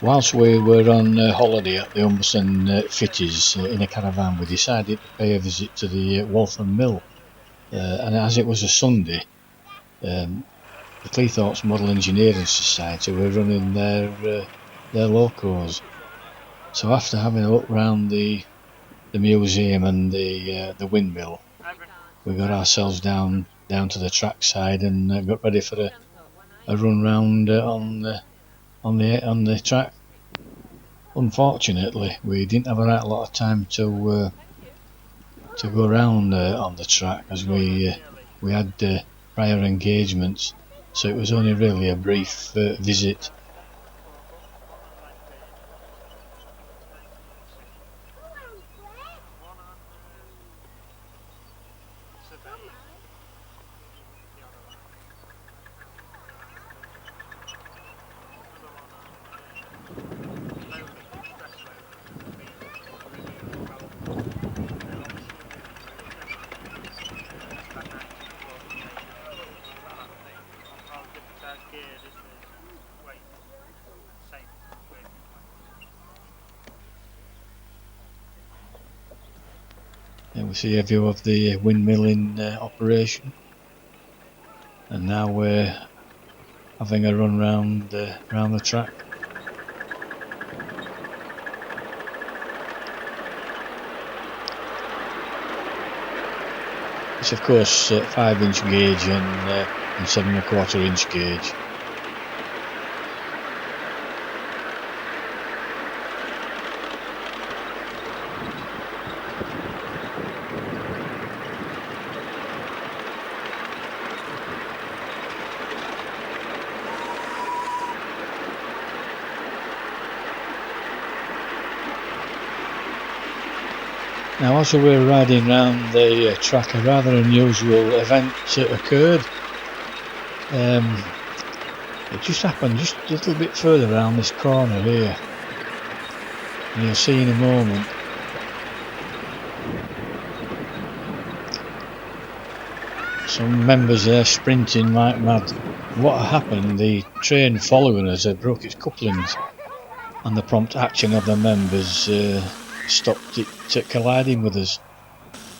Whilst we were on holiday at the Humberston Fitties in a caravan, we decided to pay a visit to the Waltham Mill, and as it was a Sunday, the Cleethorpes Model Engineering Society were running their locos. So after having a look round the museum and the windmill, we got ourselves down to the track side and got ready for a run round on the track. Unfortunately, we didn't have a right lot of time to go around on the track, as we had prior engagements, so it was only really a brief visit. And we see a view of the windmill in operation, and now we're having a run round the track. It's of course 5-inch gauge and 7¼ inch gauge. Now, as we were riding round the track, a rather unusual event occurred. It just happened just a little bit further around this corner here, and you'll see in a moment. Some members there sprinting like mad. What happened, the train following us broke its couplings, and the prompt action of the members stopped it colliding with us.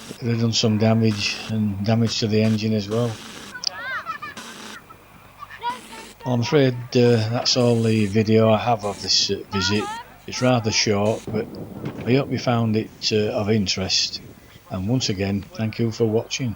It could have done some damage, and damage to the engine as well. Well, I'm afraid that's all the video I have of this visit. It's rather short, but I hope you found it of interest, and once again, thank you for watching.